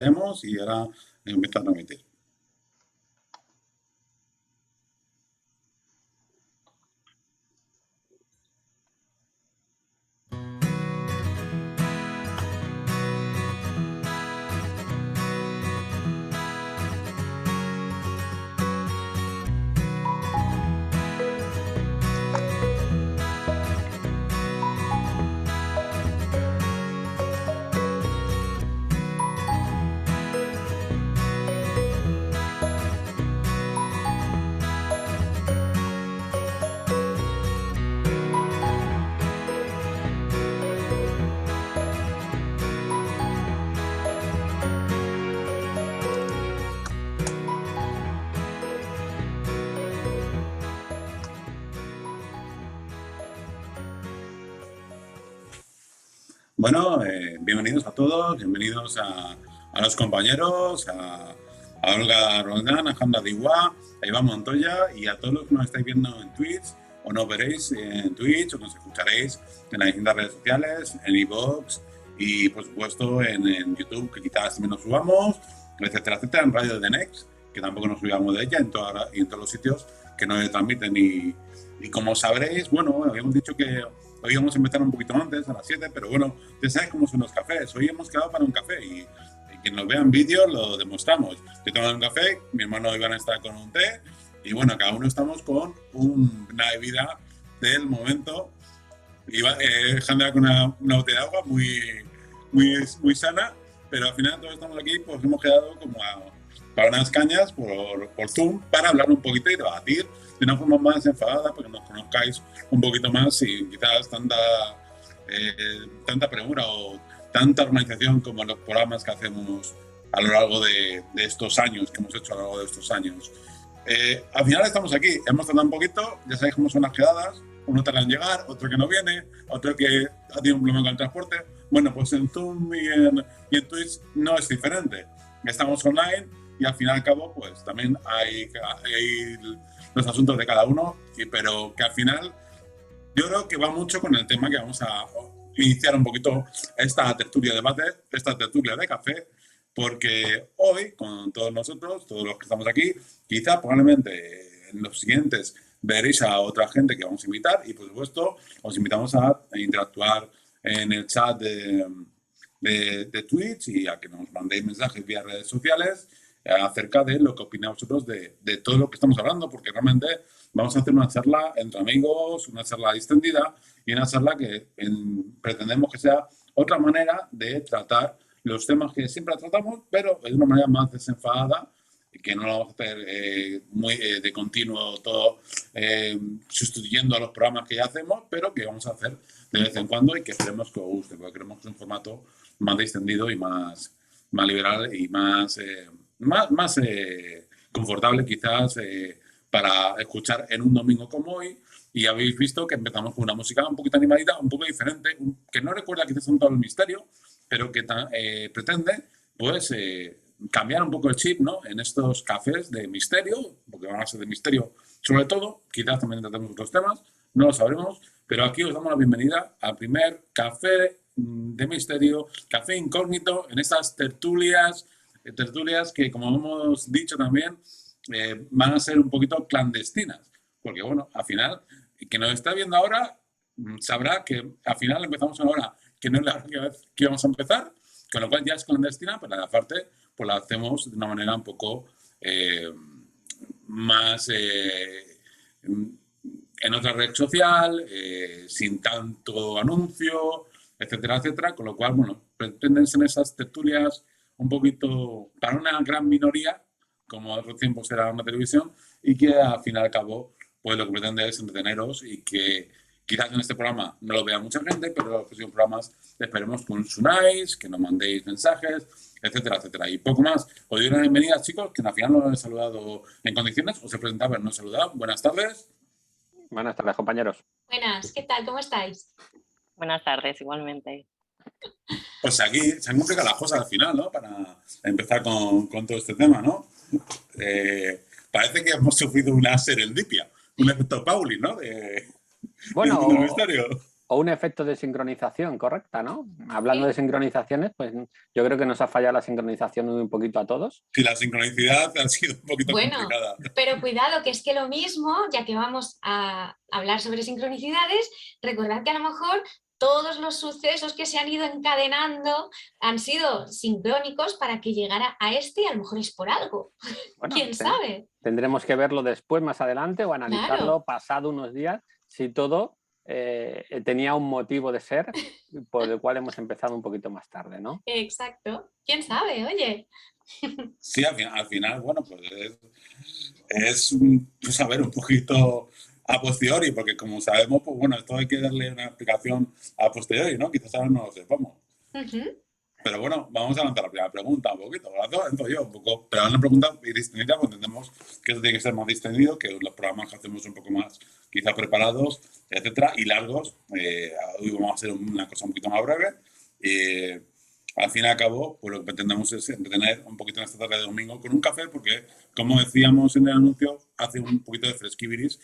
Hemos y ahora empezar a transmitir. Bueno, bienvenidos a todos, bienvenidos a los compañeros, a Olga Roldán, a Janda Diwa, a Iván Montoya y a todos los que nos estáis viendo en Twitch o nos veréis en Twitch o nos escucharéis en las distintas redes sociales, en iVoox y por supuesto en YouTube, que quizás también nos subamos, etcétera, etcétera, en Radio de Next, que tampoco nos subamos de ella y en todos los sitios que nos transmiten y como sabréis, bueno, habíamos dicho que hoy íbamos a empezar un poquito antes, a las 7, pero bueno, ya sabes cómo son los cafés. Hoy hemos quedado para un café y quien nos vea en vídeo lo demostramos. Yo tomo un café, mi hermano Iván está con un té y bueno, cada uno estamos con una bebida del momento. Jandra con una botella de agua muy sana, pero al final todos estamos aquí, pues hemos quedado como para unas cañas por Zoom para hablar un poquito y debatir de una forma más enfadada, porque nos conozcáis un poquito más y quizás tanta premura o tanta organización como los programas que hacemos a lo largo de estos años, que hemos hecho a lo largo de estos años. Al final estamos aquí, hemos tardado un poquito, ya sabéis cómo son las quedadas, uno tarda en llegar, otro que no viene, otro que ha tenido un problema con el transporte. Bueno, pues en Zoom y en Twitch no es diferente. Estamos online y al fin y al cabo, pues también hay los asuntos de cada uno, pero que al final yo creo que va mucho con el tema que vamos a iniciar un poquito esta tertulia de debate, esta tertulia de café, porque hoy, con todos nosotros, todos los que estamos aquí, quizá probablemente en los siguientes veréis a otra gente que vamos a invitar y por supuesto os invitamos a interactuar en el chat de Twitch y a que nos mandéis mensajes vía redes sociales acerca de lo que opináis vosotros de todo lo que estamos hablando, porque realmente vamos a hacer una charla entre amigos, una charla distendida y una charla que pretendemos que sea otra manera de tratar los temas que siempre tratamos, pero de una manera más desenfadada, que no lo vamos a hacer muy de continuo todo sustituyendo a los programas que ya hacemos, pero que vamos a hacer de vez en cuando y que esperemos que os guste, porque queremos que es un formato más distendido y más liberal y más confortable quizás para escuchar en un domingo como hoy. Y habéis visto que empezamos con una música un poquito animadita, un poco diferente, que no recuerda quizás tanto el misterio, pero que pretende pues cambiar un poco el chip, ¿no? En estos cafés de misterio, porque van a ser de misterio sobre todo, quizás también tratemos otros temas, no lo sabremos, pero aquí os damos la bienvenida al primer café de misterio, café incógnito, en estas tertulias que, como hemos dicho también, van a ser un poquito clandestinas, porque bueno, al final, quien nos está viendo ahora sabrá que al final empezamos a una hora que no es la única vez que vamos a empezar, con lo cual ya es clandestina, pero la parte pues la hacemos de una manera un poco más en otra red social, sin tanto anuncio, etcétera, etcétera, con lo cual, bueno, pretenden ser esas tertulias un poquito para una gran minoría, como otros tiempos era una televisión, y que al fin y al cabo, pues lo que pretende es entreteneros y que quizás en este programa no lo vea mucha gente, pero en los próximos programas esperemos que os unáis, que nos mandéis mensajes, etcétera, etcétera. Y poco más. Os doy una bienvenida, chicos, que al final no he saludado en condiciones, os he presentado, pero no he saludado. Buenas tardes. Buenas tardes, compañeros. Buenas, ¿qué tal? ¿Cómo estáis? Buenas tardes, igualmente. Pues aquí se han complicado las cosas al final, ¿no? Para empezar con todo este tema, ¿no? Parece que hemos sufrido una serendipia, un efecto Pauli, ¿no? Bueno, del misterio. o un efecto de sincronización correcta, ¿no? Hablando de sincronizaciones, pues yo creo que nos ha fallado la sincronización un poquito a todos. Sí, la sincronicidad ha sido un poquito Bueno, complicada. pero cuidado, que es que lo mismo, ya que vamos a hablar sobre sincronicidades, recordad que a lo mejor todos los sucesos que se han ido encadenando han sido sincrónicos para que llegara a este y a lo mejor es por algo. Bueno, ¿Quién sabe? Tendremos que verlo después, más adelante, o analizarlo pasado unos días, si todo tenía un motivo de ser por el cual hemos empezado un poquito más tarde, ¿no? Exacto. ¿Quién sabe? Oye. Sí, al final, bueno, pues es saber un poquito a posteriori, porque como sabemos, pues bueno, esto hay que darle una explicación a posteriori, ¿no? Quizás ahora no lo sepamos. Pero bueno, vamos a lanzar la primera pregunta un poquito. Entonces yo un poco, pero una pregunta distendida, pues entendemos que eso tiene que ser más distendido, que los programas que hacemos un poco más quizá preparados, etcétera, y largos. Hoy vamos a hacer una cosa un poquito más breve. Al fin y al cabo, pues lo que pretendemos es entretener un poquito en esta tarde de domingo con un café, porque, como decíamos en el anuncio, hace un poquito de fresquibiris,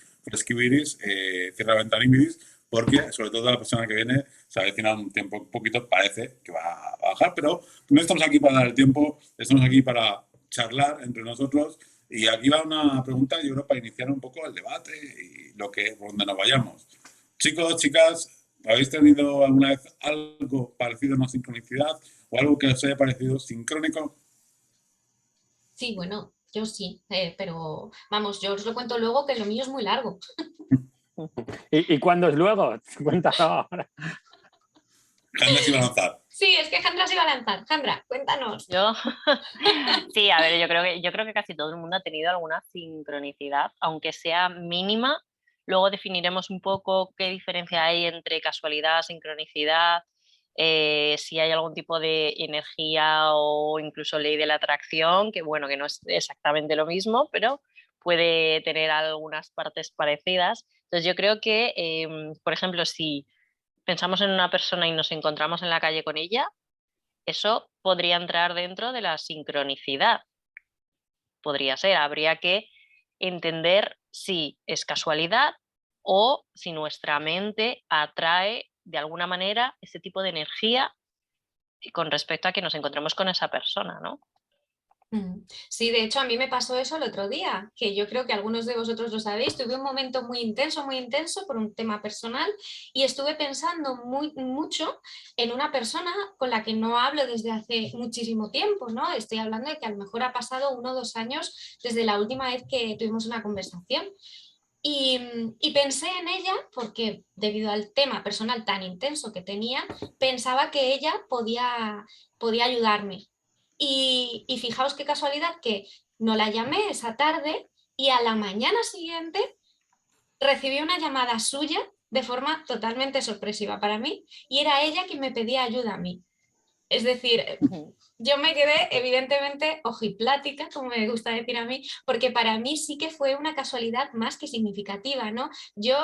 cierra la ventana invidis, porque sobre todo la persona que viene se avecina un tiempo un poquito, parece que va a bajar, pero no estamos aquí para dar el tiempo, estamos aquí para charlar entre nosotros. Y aquí va una pregunta, yo creo, para iniciar un poco el debate y por donde nos vayamos. Chicos, chicas, ¿habéis tenido alguna vez algo parecido a una sincronicidad o algo que os haya parecido sincrónico? Sí, bueno, yo sí, pero vamos, yo os lo cuento luego, que lo mío es muy largo. ¿Y cuándo es luego? Cuéntalo ahora. Jandra se iba a lanzar. Sí, es que Jandra se iba a lanzar. Jandra, cuéntanos. Yo, sí, a ver, yo creo que casi todo el mundo ha tenido alguna sincronicidad, aunque sea mínima. Luego definiremos un poco qué diferencia hay entre casualidad, sincronicidad, si hay algún tipo de energía o incluso ley de la atracción, que bueno, que no es exactamente lo mismo, pero puede tener algunas partes parecidas. Entonces yo creo que, por ejemplo, si pensamos en una persona y nos encontramos en la calle con ella, eso podría entrar dentro de la sincronicidad. Podría ser, habría que entender si es casualidad o si nuestra mente atrae de alguna manera ese tipo de energía con respecto a que nos encontremos con esa persona, ¿no? Sí, de hecho a mí me pasó eso el otro día, que yo creo que algunos de vosotros lo sabéis. Tuve un momento muy intenso por un tema personal y estuve pensando mucho en una persona con la que no hablo desde hace muchísimo tiempo, ¿no? Estoy hablando de que a lo mejor ha pasado 1 o 2 años desde la última vez que tuvimos una conversación. Y pensé en ella porque, debido al tema personal tan intenso que tenía, pensaba que ella podía ayudarme. Y fijaos qué casualidad que no la llamé esa tarde y a la mañana siguiente recibí una llamada suya de forma totalmente sorpresiva para mí, y era ella quien me pedía ayuda a mí. Es decir, yo me quedé evidentemente ojiplática, como me gusta decir a mí, porque para mí sí que fue una casualidad más que significativa, ¿no? Yo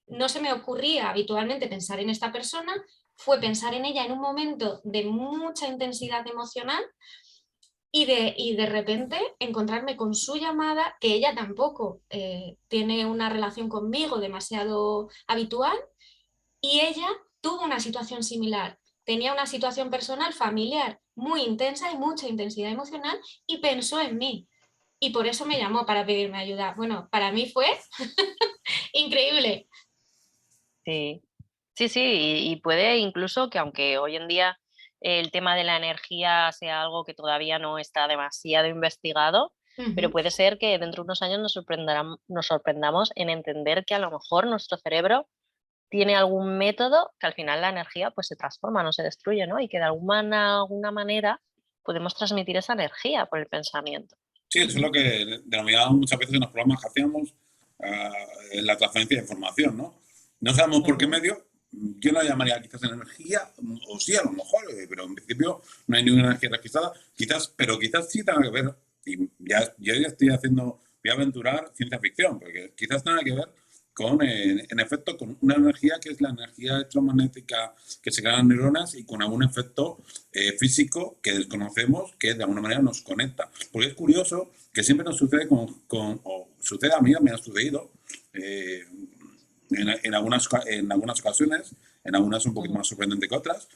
no se me ocurría habitualmente pensar en esta persona, fue pensar en ella en un momento de mucha intensidad emocional y de repente encontrarme con su llamada, que ella tampoco tiene una relación conmigo demasiado habitual, y ella tuvo una situación similar. Tenía una situación personal, familiar, muy intensa y mucha intensidad emocional, y pensó en mí. Y por eso me llamó para pedirme ayuda. Bueno, para mí fue increíble. Sí, sí, sí, y puede incluso que aunque hoy en día el tema de la energía sea algo que todavía no está demasiado investigado, pero puede ser que dentro de unos años nos sorprendamos en entender que a lo mejor nuestro cerebro tiene algún método que al final la energía pues se transforma, no se destruye, ¿no? Y que de alguna manera podemos transmitir esa energía por el pensamiento. Sí, eso es lo que denominamos muchas veces en los programas que hacíamos la transferencia de información, ¿no? No sabemos por qué medio. Yo no llamaría quizás energía, o sí, a lo mejor, pero en principio no hay ninguna energía registrada, pero quizás sí tenga que ver, y yo ya voy a aventurar ciencia ficción, porque quizás tenga que ver con, en efecto, con una energía que es la energía electromagnética que se crean neuronas y con algún efecto físico que desconocemos que de alguna manera nos conecta. Porque es curioso que siempre nos sucede o sucede a mí, me ha sucedido, en algunas ocasiones, en algunas un poquito más sorprendente que otras,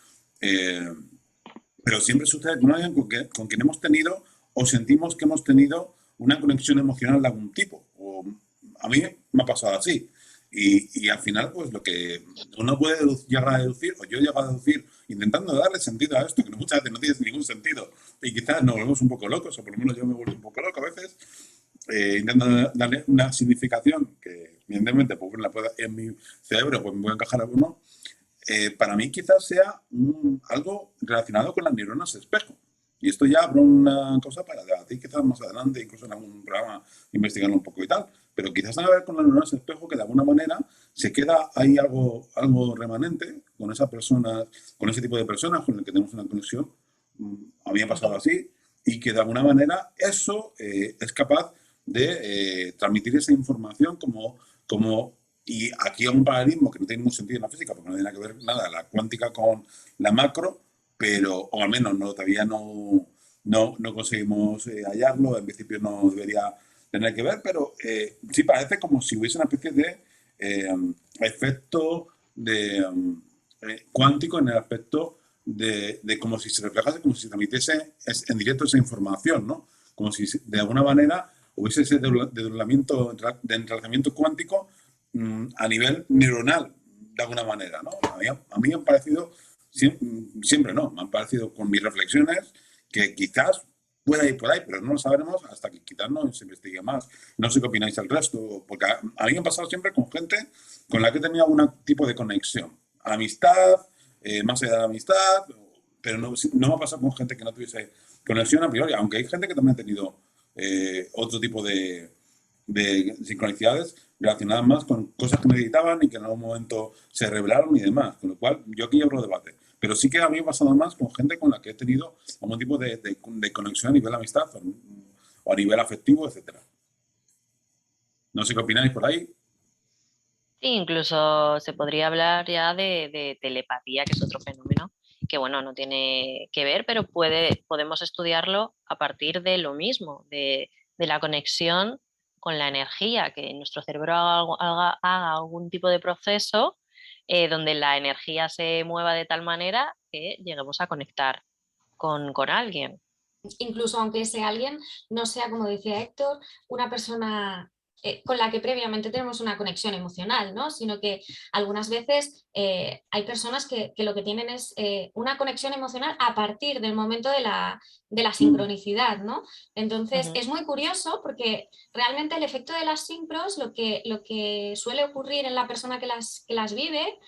pero siempre sucede con alguien con quien hemos tenido o sentimos que hemos tenido una conexión emocional de algún tipo. O a mí me ha pasado así. Y al final, pues lo que uno puede llegar a deducir, o yo he llegado a deducir, intentando darle sentido a esto, que muchas veces no tiene ningún sentido, y quizás nos volvemos un poco locos, o por lo menos yo me vuelvo un poco loco a veces, intentando darle una significación que, evidentemente, pues, en mi cerebro pues, me puede encajar alguno. Para mí quizás sea algo relacionado con las neuronas espejo. Y esto ya habrá una cosa para debatir quizás más adelante, incluso en algún programa, investigarlo un poco y tal. Pero quizás tiene que ver con las neuronas espejo, que de alguna manera se queda ahí algo remanente con esas personas, con ese tipo de personas con el que tenemos una conexión. A mí me ha pasado así, y que de alguna manera eso es capaz de transmitir esa información y aquí hay un paralelismo que no tiene ningún sentido en la física, porque no tiene que ver nada la cuántica con la macro, pero, o al menos todavía no conseguimos hallarlo, en principio no debería tener que ver, pero sí parece como si hubiese una especie de efecto cuántico en el aspecto de como si se reflejase, como si se transmitiese en directo esa información, ¿no? Como si de alguna manera hubiese ese desdoblamiento de entrelazamiento cuántico a nivel neuronal, de alguna manera, ¿no? A mí me han parecido, siempre no, me han parecido con mis reflexiones que quizás pueda ir por ahí, pero no lo sabremos hasta que quizás no se investigue más. No sé qué opináis el resto, porque a mí me ha pasado siempre con gente con la que he tenido algún tipo de conexión. Amistad, más allá de la amistad, pero no me ha pasado con gente que no tuviese conexión a priori, aunque hay gente que también ha tenido otro tipo de sincronicidades relacionadas más con cosas que meditaban y que en algún momento se revelaron y demás. Con lo cual, yo aquí abro debate. Pero sí que a mí me ha pasado más con gente con la que he tenido algún tipo de conexión a nivel de amistad o a nivel afectivo, etcétera. No sé qué opináis por ahí. Sí, incluso se podría hablar ya de telepatía, que es otro fenómeno que, bueno, no tiene que ver, pero podemos estudiarlo a partir de lo mismo, de la conexión con la energía, que nuestro cerebro haga algún tipo de proceso donde la energía se mueva de tal manera que lleguemos a conectar con alguien. Incluso aunque ese alguien no sea, como decía Héctor, una persona con la que previamente tenemos una conexión emocional, ¿no? Sino que algunas veces hay personas que lo que tienen es una conexión emocional a partir del momento de la sincronicidad, ¿no? Entonces es muy curioso porque realmente el efecto de las sincros, lo que suele ocurrir en la persona que las vive,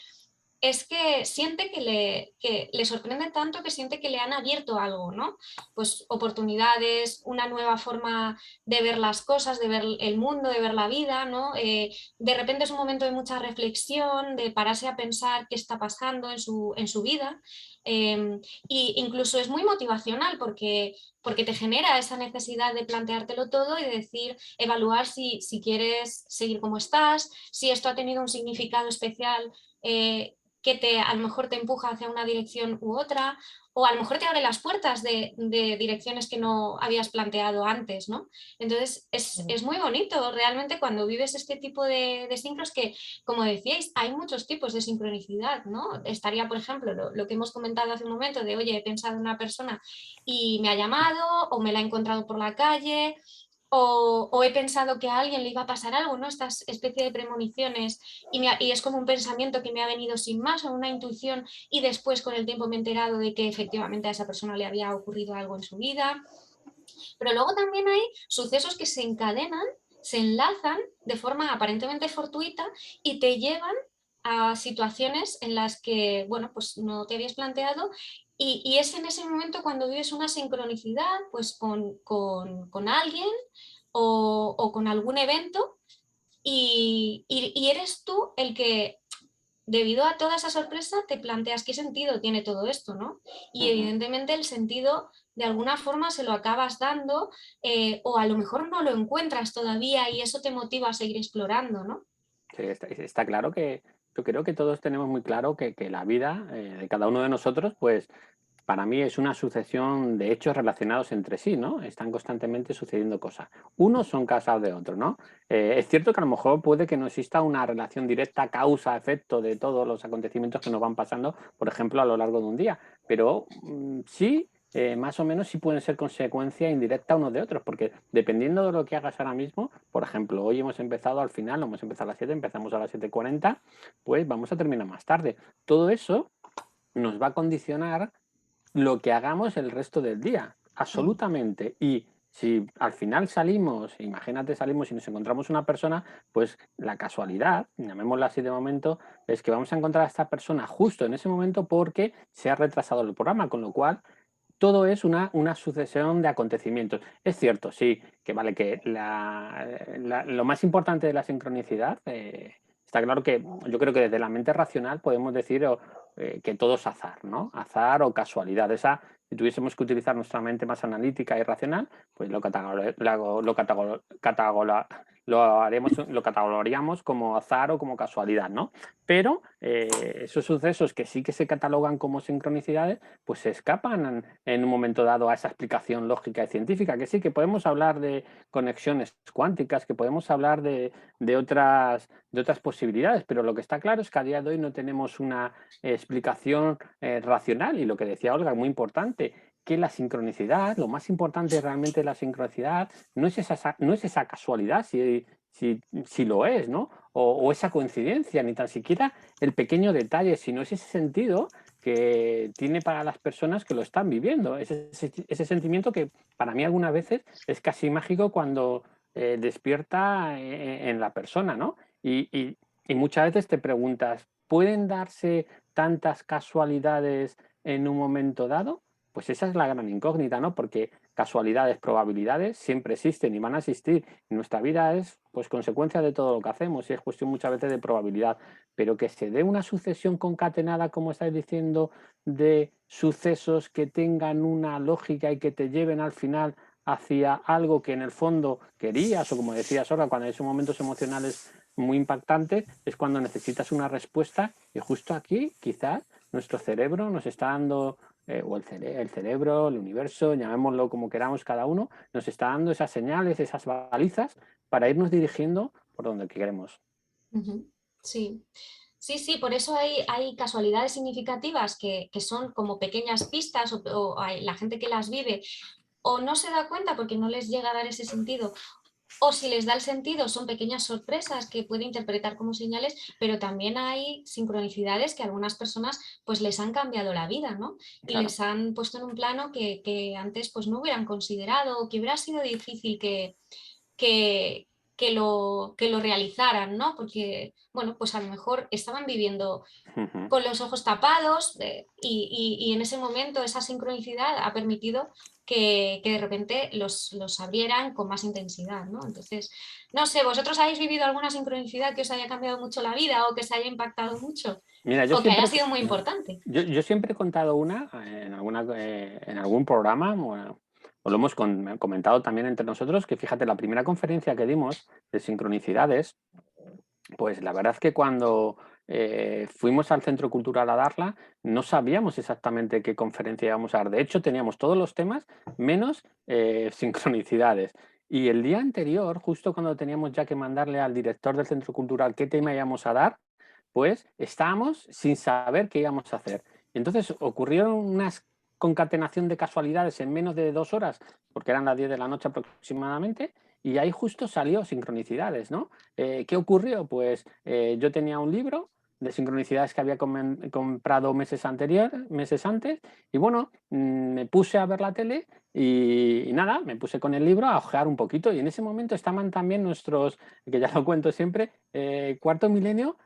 es que siente que le sorprende tanto, que siente que le han abierto algo, ¿no? Pues oportunidades, una nueva forma de ver las cosas, de ver el mundo, de ver la vida, ¿no? De repente es un momento de mucha reflexión, de pararse a pensar qué está pasando en su vida. Y incluso es muy motivacional porque te genera esa necesidad de planteártelo todo y de decir, evaluar si quieres seguir como estás, si esto ha tenido un significado especial que a lo mejor te empuja hacia una dirección u otra, o a lo mejor te abre las puertas de direcciones que no habías planteado antes, ¿no? Entonces es muy bonito realmente cuando vives este tipo de sincros que, como decíais, hay muchos tipos de sincronicidad, ¿no? Estaría, por ejemplo, lo que hemos comentado hace un momento de, oye, he pensado en una persona y me ha llamado, o me la he encontrado por la calle, o he pensado que a alguien le iba a pasar algo, ¿no? Esta especie de premoniciones y es como un pensamiento que me ha venido sin más, o una intuición, y después con el tiempo me he enterado de que efectivamente a esa persona le había ocurrido algo en su vida. Pero luego también hay sucesos que se encadenan, se enlazan de forma aparentemente fortuita y te llevan a situaciones en las que, bueno, pues no te habías planteado, y es en ese momento cuando vives una sincronicidad pues con alguien o con algún evento y eres tú el que, debido a toda esa sorpresa, te planteas qué sentido tiene todo esto, ¿no? Y evidentemente el sentido de alguna forma se lo acabas dando, o a lo mejor no lo encuentras todavía y eso te motiva a seguir explorando, ¿no? Sí, está claro que yo creo que todos tenemos muy claro que la vida de cada uno de nosotros, pues para mí es una sucesión de hechos relacionados entre sí, ¿no? Están constantemente sucediendo cosas. Unos son causados de otros, ¿no? Es cierto que a lo mejor puede que no exista una relación directa causa-efecto de todos los acontecimientos que nos van pasando, por ejemplo, a lo largo de un día, pero sí, más o menos sí pueden ser consecuencia indirecta unos de otros, porque dependiendo de lo que hagas ahora mismo, por ejemplo, hoy hemos empezado al final, no hemos empezado a las 7, empezamos a las 7:40, pues vamos a terminar más tarde. Todo eso nos va a condicionar lo que hagamos el resto del día, absolutamente. Y si al final salimos, imagínate salimos y nos encontramos una persona, pues la casualidad, llamémosla así de momento, es que vamos a encontrar a esta persona justo en ese momento porque se ha retrasado el programa, con lo cual todo es una sucesión de acontecimientos. Es cierto, sí, que vale, que lo más importante de la sincronicidad, está claro que yo creo que desde la mente racional podemos decir que todo es azar, ¿no? Azar o casualidad. Si tuviésemos que utilizar nuestra mente más analítica y racional, pues lo catalogaríamos como azar o como casualidad, ¿no? Pero esos sucesos que sí que se catalogan como sincronicidades, pues se escapan en un momento dado a esa explicación lógica y científica, que sí, que podemos hablar de conexiones cuánticas, que podemos hablar de otras posibilidades, pero lo que está claro es que a día de hoy no tenemos una explicación racional, y lo que decía Olga, muy importante, que la sincronicidad, lo más importante realmente de la sincronicidad, no es esa casualidad, si lo es, ¿no? O esa coincidencia, ni tan siquiera el pequeño detalle, sino es ese sentido que tiene para las personas que lo están viviendo, ese sentimiento que para mí algunas veces es casi mágico cuando despierta en la persona, ¿no? Y muchas veces te preguntas, ¿pueden darse tantas casualidades en un momento dado? Pues esa es la gran incógnita, ¿no? Porque casualidades, probabilidades siempre existen y van a existir. Nuestra vida es pues consecuencia de todo lo que hacemos y es cuestión muchas veces de probabilidad. Pero que se dé una sucesión concatenada, como estáis diciendo, de sucesos que tengan una lógica y que te lleven al final hacia algo que en el fondo querías, o como decías ahora, cuando hay esos momentos emocionales muy impactantes, es cuando necesitas una respuesta, y justo aquí quizás nuestro cerebro nos está dando, o el cerebro, el universo, llamémoslo como queramos cada uno, nos está dando esas señales, esas balizas para irnos dirigiendo por donde queremos. Sí. Sí, por eso hay casualidades significativas que son como pequeñas pistas o la gente que las vive o no se da cuenta porque no les llega a dar ese sentido, o si les da el sentido son pequeñas sorpresas que puede interpretar como señales, pero también hay sincronicidades que a algunas personas pues les han cambiado la vida, ¿no? Y Claro. les han puesto en un plano que antes pues no hubieran considerado o que hubiera sido difícil que, que lo realizaran, ¿no? Porque, bueno, pues a lo mejor estaban viviendo con los ojos tapados y en ese momento esa sincronicidad ha permitido que de repente los abrieran con más intensidad, ¿no? Entonces, no sé, ¿vosotros habéis vivido alguna sincronicidad que os haya cambiado mucho la vida o que os haya impactado mucho? Mira, O que haya sido muy importante. yo siempre he contado una en algún programa, bueno, o lo hemos comentado también entre nosotros, que fíjate, la primera conferencia que dimos de sincronicidades, pues la verdad es que cuando fuimos al Centro Cultural a darla, no sabíamos exactamente qué conferencia íbamos a dar. De hecho, teníamos todos los temas menos sincronicidades. Y el día anterior, justo cuando teníamos ya que mandarle al director del Centro Cultural qué tema íbamos a dar, pues estábamos sin saber qué íbamos a hacer. Entonces ocurrieron unas concatenación de casualidades en menos de 2 horas, porque eran las 10 de la noche aproximadamente, y ahí justo salió sincronicidades, ¿no? ¿Qué ocurrió? Pues yo tenía un libro de sincronicidades que había comprado meses antes, y bueno, me puse a ver la tele y nada, me puse con el libro a ojear un poquito, y en ese momento estaban también nuestros, que ya lo cuento siempre, Cuarto Milenio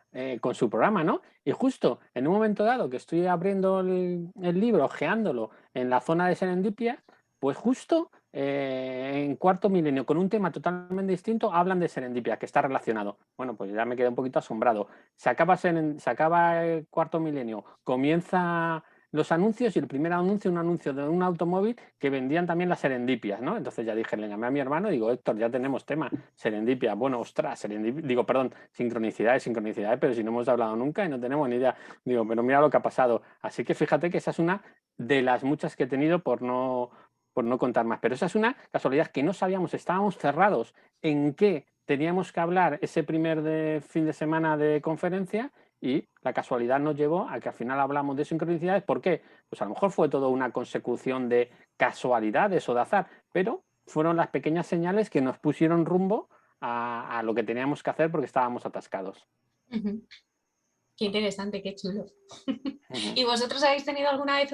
con su programa, ¿no? Y justo en un momento dado que estoy abriendo el libro, ojeándolo en la zona de Serendipia, pues justo en Cuarto Milenio, con un tema totalmente distinto, hablan de serendipia, que está relacionado. Bueno, pues ya me quedé un poquito asombrado. Se acaba el Cuarto Milenio, comienza los anuncios y el primer anuncio, un anuncio de un automóvil que vendían también las serendipias, ¿no? Entonces ya dije, le llamé a mi hermano y digo, Héctor, ya tenemos tema, serendipia. Bueno, ostras, digo, perdón, sincronicidades, pero si no hemos hablado nunca y no tenemos ni idea. Digo, pero mira lo que ha pasado. Así que fíjate que esa es una de las muchas que he tenido por no contar más. Pero esa es una casualidad que no sabíamos, estábamos cerrados en qué teníamos que hablar ese primer fin de semana de conferencia y la casualidad nos llevó a que al final hablamos de sincronicidades. ¿Por qué? Pues a lo mejor fue todo una consecución de casualidades o de azar, pero fueron las pequeñas señales que nos pusieron rumbo a lo que teníamos que hacer porque estábamos atascados. Qué interesante, qué chulo. ¿Y vosotros habéis tenido alguna vez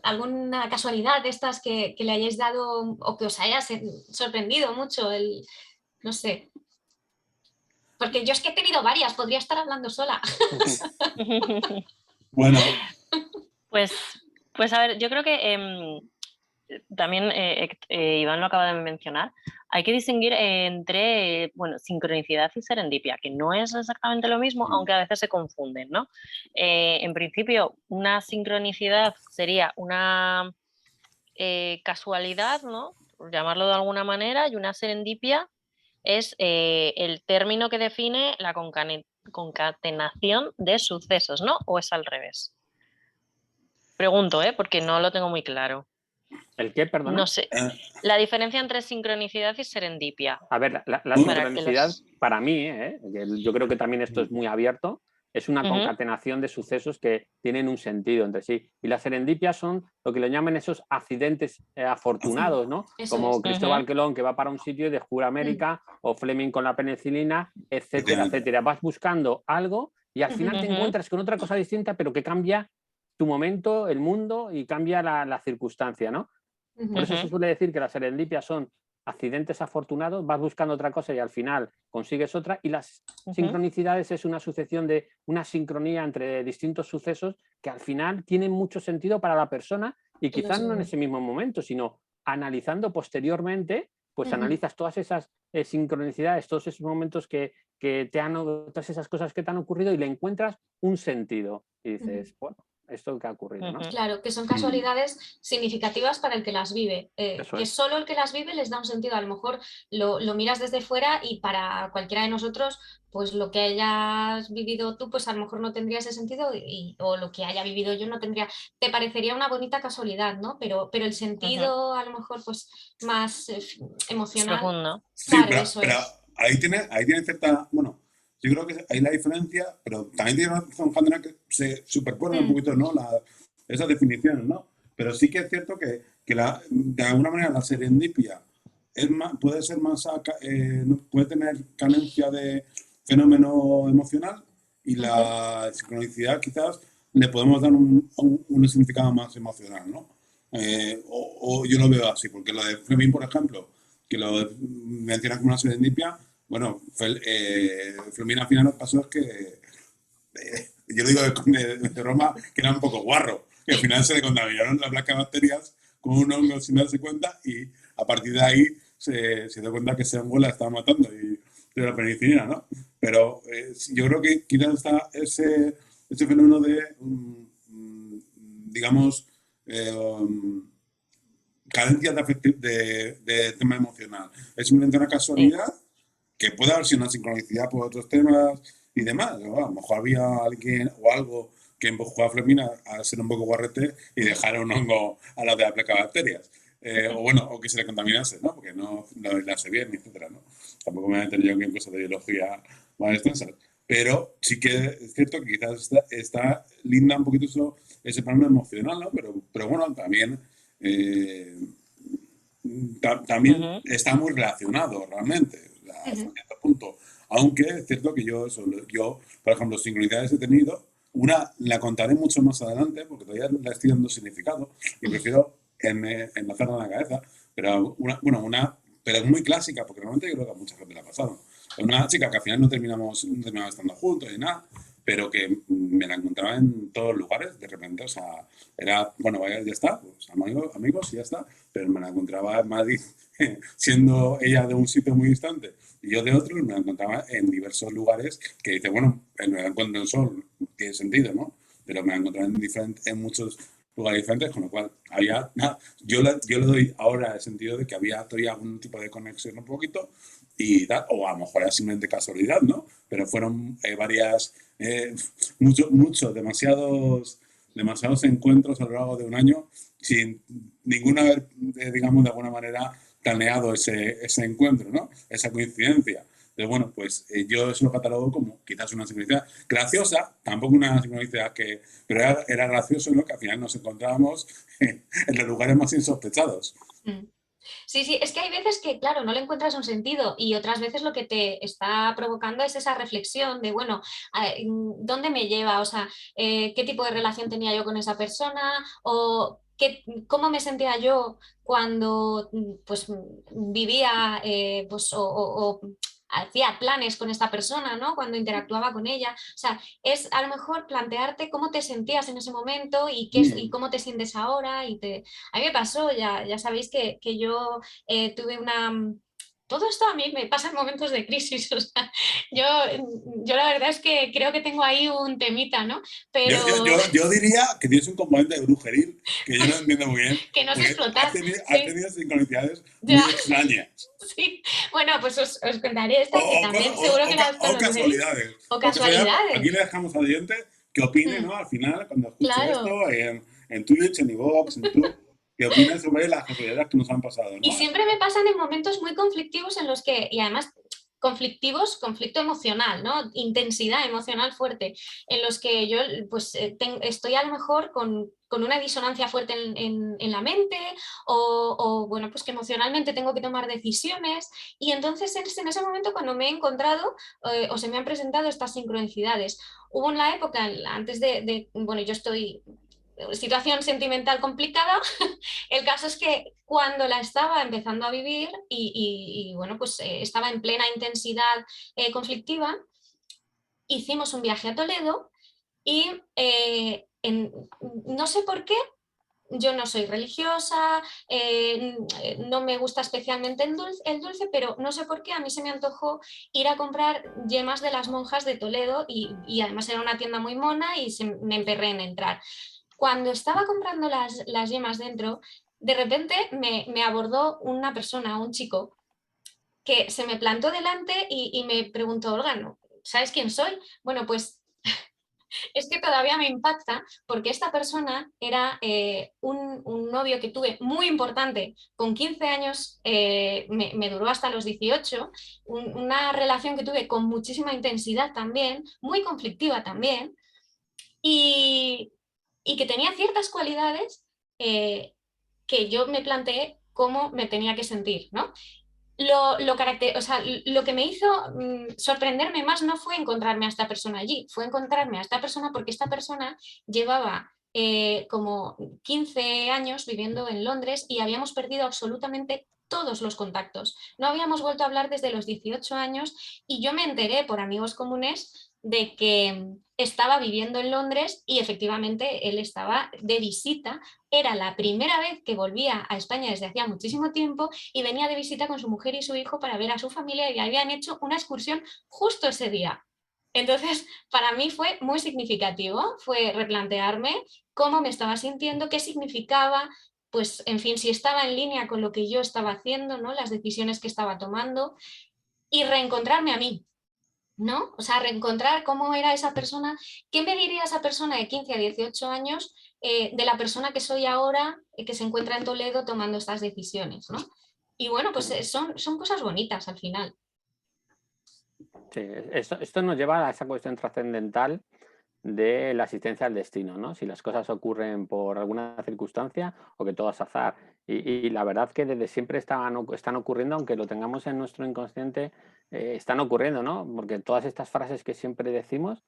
alguna casualidad de estas que le hayáis dado o que os haya sorprendido mucho? No sé. Porque yo es que he tenido varias, podría estar hablando sola. Bueno. Pues a ver, yo creo que también Iván lo acaba de mencionar, hay que distinguir entre sincronicidad y serendipia, que no es exactamente lo mismo, aunque a veces se confunden, ¿no? En principio, una sincronicidad sería una casualidad, ¿no? Por llamarlo de alguna manera, y una serendipia es el término que define la concatenación de sucesos, ¿no? ¿O es al revés? Pregunto, porque no lo tengo muy claro. ¿El qué, perdón? No sé. La diferencia entre sincronicidad y serendipia. A ver, la sincronicidad, para mí, yo creo que también esto es muy abierto, es una concatenación de sucesos que tienen un sentido entre sí. Y las serendipias son lo que le llaman esos accidentes afortunados, ¿no? Como Cristóbal Colón, que va para un sitio y descubre América, o Fleming con la penicilina, etcétera, etcétera. Vas buscando algo y al final te encuentras con otra cosa distinta, pero que cambia tu momento, el mundo y cambia la circunstancia, ¿no? Por eso se suele decir que las serendipias son accidentes afortunados, vas buscando otra cosa y al final consigues otra, y las sincronicidades es una sucesión de una sincronía entre distintos sucesos que al final tienen mucho sentido para la persona y quizás no en ese mismo momento, sino analizando posteriormente, pues analizas todas esas sincronicidades, todos esos momentos que todas esas cosas que te han ocurrido y le encuentras un sentido y dices, bueno, esto que ha ocurrido, ¿no? Claro, que son casualidades significativas para el que las vive, que solo el que las vive les da un sentido. A lo mejor lo miras desde fuera y para cualquiera de nosotros, pues lo que hayas vivido tú, pues a lo mejor no tendría ese sentido o lo que haya vivido yo no tendría, te parecería una bonita casualidad, ¿no? Pero el sentido a lo mejor pues más emocional. Profundo. Sí, claro, pero ahí tiene cierta, bueno, yo creo que hay la diferencia, pero también tiene razón Jandra que se superponen un poquito, ¿no? Esas definiciones, ¿no? Pero sí que es cierto que de alguna manera la serendipia puede ser más, puede tener carencia de fenómeno emocional y la sincronicidad quizás le podemos dar un significado más emocional, ¿no? O yo lo veo así, porque lo de Fleming, por ejemplo, que lo menciona como una serendipia, bueno, Fleming al final lo que pasó es que yo lo digo de Roma, que era un poco guarro, que al final se le contaminaron las lactobacterias con un hongo sin darse cuenta y a partir de ahí se dio cuenta que ese hongo la estaba matando y de la penicilina, ¿no? Pero yo creo que quizás está ese fenómeno de, digamos, carencias de tema emocional. Es simplemente una casualidad que puede haber sido una sincronicidad por otros temas y demás. ¿No? A lo mejor había alguien o algo que empujó a Fleming a ser un poco guarrete y dejar un hongo a las de las placabacterias. O que se le contaminase, ¿no? Porque no lo aislase bien, etcétera, ¿no? Tampoco me voy a meter yo en cosas de biología más extensas. Pero sí que es cierto que quizás está linda un poquito ese plano emocional, ¿no? Pero bueno, también está muy relacionado realmente, hasta cierto punto. Aunque es cierto que yo, por ejemplo, sincronicidades he tenido, una la contaré mucho más adelante, porque todavía la estoy dando significado y prefiero enlazarla en la cabeza, pero pero es muy clásica, porque realmente yo creo que a mucha gente le ha pasado. Una chica que al final no terminamos estando juntos ni nada, pero que me la encontraba en todos lugares, de repente, o sea, era, bueno, vaya, ya está, pues, amigos, y ya está, pero me la encontraba en Madrid, siendo ella de un sitio muy distante y yo de otro, y me la encontraba en diversos lugares que dice, bueno, me la encuentro en Sol, tiene sentido, ¿no? pero me la encontré en muchos lugares diferentes, con lo cual había, nada, yo le doy ahora el sentido de que había todavía algún tipo de conexión un poquito, y tal, o a lo mejor era simplemente casualidad, ¿no? Pero fueron demasiados encuentros a lo largo de un año sin ninguna haber, digamos, de alguna manera planeado ese encuentro, ¿no? Esa coincidencia. Pero bueno, pues yo eso lo catalogo como quizás una sincronicidad graciosa, tampoco una sincronicidad pero era gracioso, ¿no? Que al final nos encontrábamos en los lugares más insospechados. Sí, sí, es que hay veces que, claro, no le encuentras un sentido y otras veces lo que te está provocando es esa reflexión de, bueno, ¿dónde me lleva? O sea, ¿qué tipo de relación tenía yo con esa persona? O cómo me sentía yo cuando pues, vivía pues, o hacía planes con esta persona, ¿no? Cuando interactuaba con ella. O sea, es a lo mejor plantearte cómo te sentías en ese momento y cómo te sientes ahora. A mí me pasó, ya sabéis que yo tuve una... Todo esto a mí me pasa en momentos de crisis. O sea, yo la verdad es que creo que tengo ahí un temita, ¿no? Pero... Yo diría que tienes un componente de brujeril que yo no entiendo muy bien. Que no sé explotar. Has tenido sincronicidades muy extrañas. Sí, bueno, pues os contaré esta que también seguro que las conocéis. O casualidades. Aquí le dejamos al oyente que opine, ¿no? Al final, cuando escuche esto, en Twitch, en iVoox, en YouTube, que opine sobre las casualidades que nos han pasado, ¿no? Y siempre me pasan en momentos muy conflictivos en los que, y además conflicto emocional, ¿no? Intensidad emocional fuerte, en los que yo pues estoy a lo mejor con una disonancia fuerte en la mente o, bueno, pues que emocionalmente tengo que tomar decisiones y entonces es en ese momento cuando me he encontrado o se me han presentado estas sincronicidades. Hubo una época antes bueno, yo estoy situación sentimental complicada. El caso es que cuando la estaba empezando a vivir y bueno, pues estaba en plena intensidad conflictiva, hicimos un viaje a Toledo y no sé por qué, yo no soy religiosa, no me gusta especialmente el dulce, pero no sé por qué a mí se me antojó ir a comprar yemas de las monjas de Toledo y además era una tienda muy mona y me emperré en entrar. Cuando estaba comprando las yemas dentro, de repente me abordó una persona, un chico, que se me plantó delante y me preguntó, Olga, ¿no? ¿Sabes quién soy? Bueno, pues es que todavía me impacta porque esta persona era un novio que tuve muy importante, con 15 años, me duró hasta los 18, una relación que tuve con muchísima intensidad también, muy conflictiva también, y que tenía ciertas cualidades que yo me planteé cómo me tenía que sentir, ¿no? O sea, lo que me hizo sorprenderme más no fue encontrarme a esta persona allí, fue encontrarme a esta persona porque esta persona llevaba como 15 años viviendo en Londres y habíamos perdido absolutamente todos los contactos. No habíamos vuelto a hablar desde los 18 años y yo me enteré por amigos comunes de que estaba viviendo en Londres y efectivamente él estaba de visita. Era la primera vez que volvía a España desde hacía muchísimo tiempo y venía de visita con su mujer y su hijo para ver a su familia y habían hecho una excursión justo ese día. Entonces, para mí fue muy significativo, fue replantearme cómo me estaba sintiendo, qué significaba, pues, en fin, si estaba en línea con lo que yo estaba haciendo, ¿no? Las decisiones que estaba tomando y reencontrarme a mí, ¿no? O sea, reencontrar cómo era esa persona, qué me diría esa persona de 15 a 18 años de la persona que soy ahora, que se encuentra en Toledo tomando estas decisiones, ¿no? Y bueno, pues son cosas bonitas al final. Sí, esto nos lleva a esa cuestión trascendental de la asistencia al destino, ¿no? Si las cosas ocurren por alguna circunstancia o que todo es azar. Y la verdad que desde siempre están ocurriendo, aunque lo tengamos en nuestro inconsciente, están ocurriendo, ¿no? Porque todas estas frases que siempre decimos,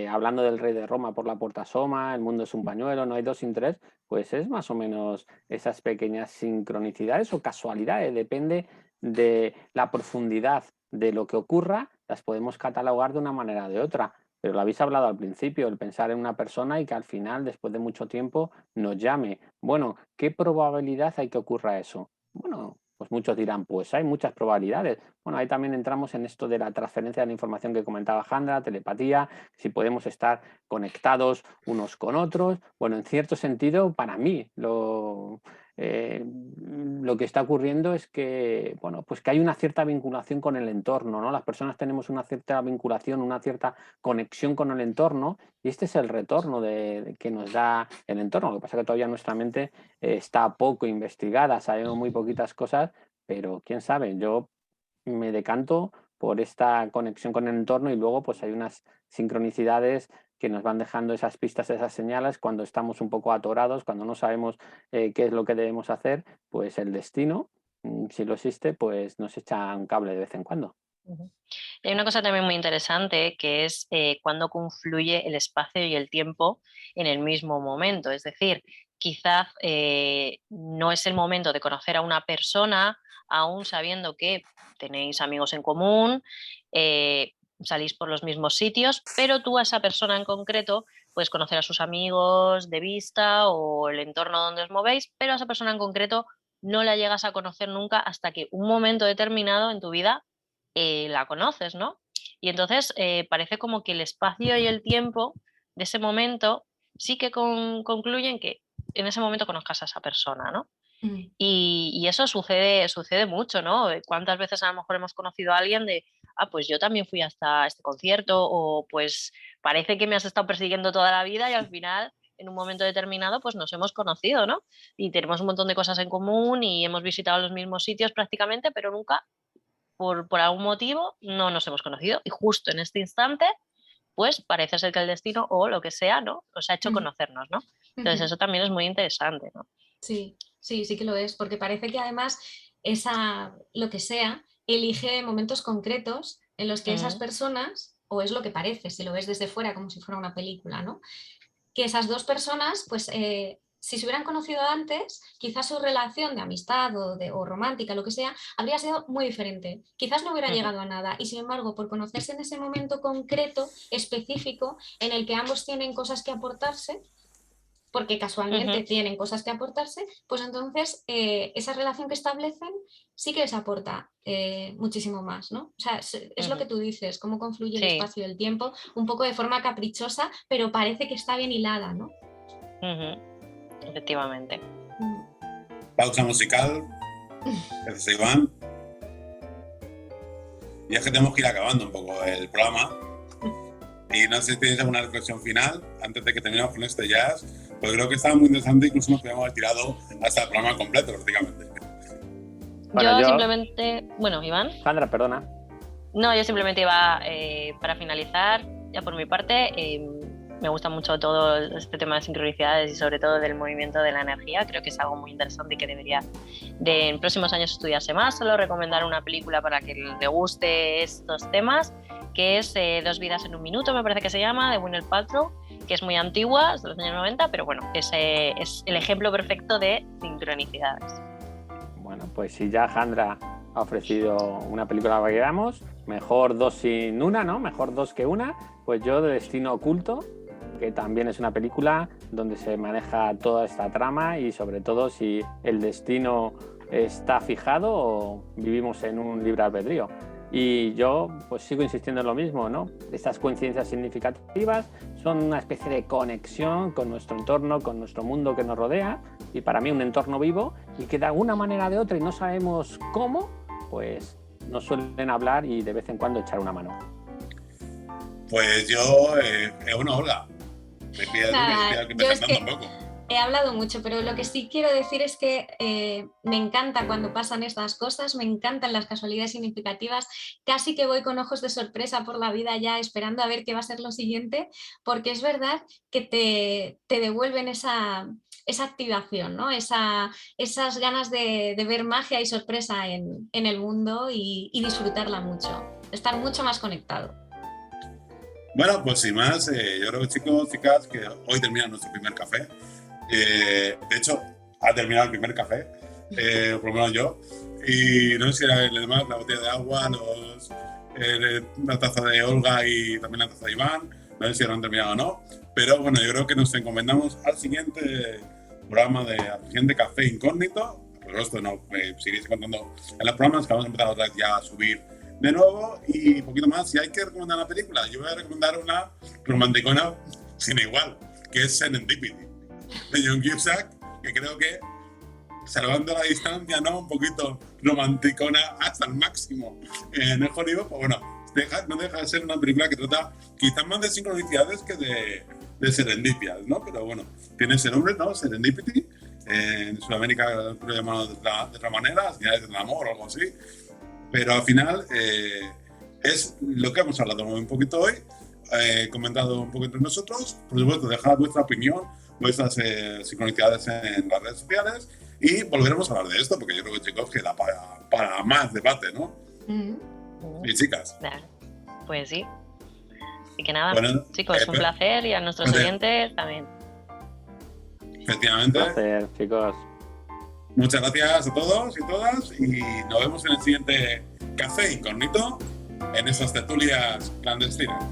hablando del rey de Roma por la puerta asoma, el mundo es un pañuelo, no hay dos sin tres, pues es más o menos esas pequeñas sincronicidades o casualidades, depende de la profundidad de lo que ocurra, las podemos catalogar de una manera o de otra. Pero lo habéis hablado al principio, el pensar en una persona y que al final, después de mucho tiempo, nos llame. Bueno, ¿qué probabilidad hay que ocurra eso? Bueno, pues muchos dirán, pues hay muchas probabilidades. bueno, ahí también entramos en esto de la transferencia de la información que comentaba Jandra, telepatía, si podemos estar conectados unos con otros. Bueno, en cierto sentido, para mí, lo que está ocurriendo es que, bueno, pues que hay una cierta vinculación con el entorno, ¿no? Las personas tenemos una cierta vinculación, una cierta conexión con el entorno, y este es el retorno que nos da el entorno. Lo que pasa es que todavía nuestra mente está poco investigada, sabemos muy poquitas cosas, pero quién sabe, yo me decanto por esta conexión con el entorno, y luego pues hay unas sincronicidades que nos van dejando esas pistas, esas señales cuando estamos un poco atorados, cuando no sabemos qué es lo que debemos hacer, pues el destino, si lo existe, pues nos echa un cable de vez en cuando. Y hay una cosa también muy interesante que es cuando confluye el espacio y el tiempo en el mismo momento. Es decir, quizás no es el momento de conocer a una persona, aún sabiendo que tenéis amigos en común, salís por los mismos sitios, pero tú a esa persona en concreto puedes conocer a sus amigos de vista o el entorno donde os movéis, pero a esa persona en concreto no la llegas a conocer nunca hasta que un momento determinado en tu vida la conoces, ¿no? Y entonces parece como que el espacio y el tiempo de ese momento sí que concluyen que en ese momento conozcas a esa persona, ¿no? Y eso sucede mucho, ¿no? ¿Cuántas veces a lo mejor hemos conocido a alguien de, pues yo también fui hasta este concierto, o pues parece que me has estado persiguiendo toda la vida y al final, en un momento determinado, pues nos hemos conocido, ¿no? Y tenemos un montón de cosas en común y hemos visitado los mismos sitios prácticamente, pero nunca, por algún motivo, no nos hemos conocido. Y justo en este instante, pues parece ser que el destino o lo que sea, ¿no? Nos ha hecho conocernos, ¿no? Entonces eso también es muy interesante, ¿no? Sí, sí, sí que lo es, porque parece que además lo que sea, elige momentos concretos en los que esas personas, o es lo que parece, si lo ves desde fuera como si fuera una película, ¿no? Que esas dos personas, pues si se hubieran conocido antes, quizás su relación de amistad o romántica, lo que sea, habría sido muy diferente. Quizás no hubiera llegado a nada, y sin embargo, por conocerse en ese momento concreto, específico, en el que ambos tienen cosas que aportarse, porque casualmente tienen cosas que aportarse, pues entonces esa relación que establecen sí que les aporta muchísimo más, ¿no? O sea, es lo que tú dices, cómo confluye el espacio y el tiempo, un poco de forma caprichosa, pero parece que está bien hilada, ¿no? Efectivamente. Pausa musical. Gracias, Iván. Y es que tenemos que ir acabando un poco el programa. Y no sé si tienes alguna reflexión final antes de que terminemos con este jazz, pues creo que estaba muy interesante, incluso nos podíamos haber tirado hasta el programa completo prácticamente. Bueno, yo simplemente... Bueno, Iván. Sandra, perdona. No, yo simplemente iba, para finalizar, ya por mi parte, me gusta mucho todo este tema de sincronicidades y sobre todo del movimiento de la energía. Creo que es algo muy interesante y que debería en próximos años estudiarse más. Solo recomendar una película para que le guste estos temas, que es Dos vidas en un minuto, me parece que se llama, de Gwyneth Paltrow, que es muy antigua, es de los años 90, pero bueno, es el ejemplo perfecto de sincronicidades. Bueno, pues si ya Jandra ha ofrecido una película para que veamos, mejor dos sin una, ¿no? Mejor dos que una. Pues yo, de Destino Oculto, que también es una película donde se maneja toda esta trama y sobre todo si el destino está fijado o vivimos en un libre albedrío. Y yo pues sigo insistiendo en lo mismo, ¿no? Estas coincidencias significativas son una especie de conexión con nuestro entorno, con nuestro mundo que nos rodea, y para mí un entorno vivo, y que de alguna manera o de otra, y no sabemos cómo, pues nos suelen hablar y de vez en cuando echar una mano. Pues yo, bueno, Olga, yo es que he hablado mucho, pero lo que sí quiero decir es que me encanta cuando pasan estas cosas, me encantan las casualidades significativas, casi que voy con ojos de sorpresa por la vida ya esperando a ver qué va a ser lo siguiente, porque es verdad que te devuelven esa activación, ¿no? Esas ganas de ver magia y sorpresa en el mundo y disfrutarla mucho, estar mucho más conectado. Bueno, pues sin más, yo creo, chicos, chicas, que hoy termina nuestro primer café. De hecho, ha terminado el primer café, por lo menos yo. Y no sé si era el demás, la botella de agua, la taza de Olga y también la taza de Iván. No sé si lo han terminado o no. Pero bueno, yo creo que nos encomendamos al siguiente programa, al siguiente café incógnito. Por supuesto, no, seguiréis contando en los programas, que vamos a empezar otra vez ya a subir de nuevo y un poquito más. Si hay que recomendar una película, yo voy a recomendar una romanticona sin igual, que es Serendipity, de John Cusack, que creo que, salvando la distancia, ¿no? Un poquito romanticona hasta el máximo en el Hollywood, pues bueno, no deja de ser una película que trata quizás más de sincronicidades que de serendipias, ¿no? Pero bueno, tiene ese nombre, ¿no? Serendipity. En Sudamérica lo llamamos de otra manera, las señales del amor o algo así. Pero al final es lo que hemos hablado un poquito hoy, comentado un poco entre nosotros. Por supuesto, dejad vuestra opinión, vuestras sincronicidades en las redes sociales y volveremos a hablar de esto, porque yo creo que, chicos, que da para más debate, ¿no? Y chicas. Pues sí. Así que nada, bueno, chicos, un placer, y a nuestros oyentes también. Efectivamente. Un placer, chicos. Muchas gracias a todos y todas y nos vemos en el siguiente Café Incógnito en esas tertulias clandestinas.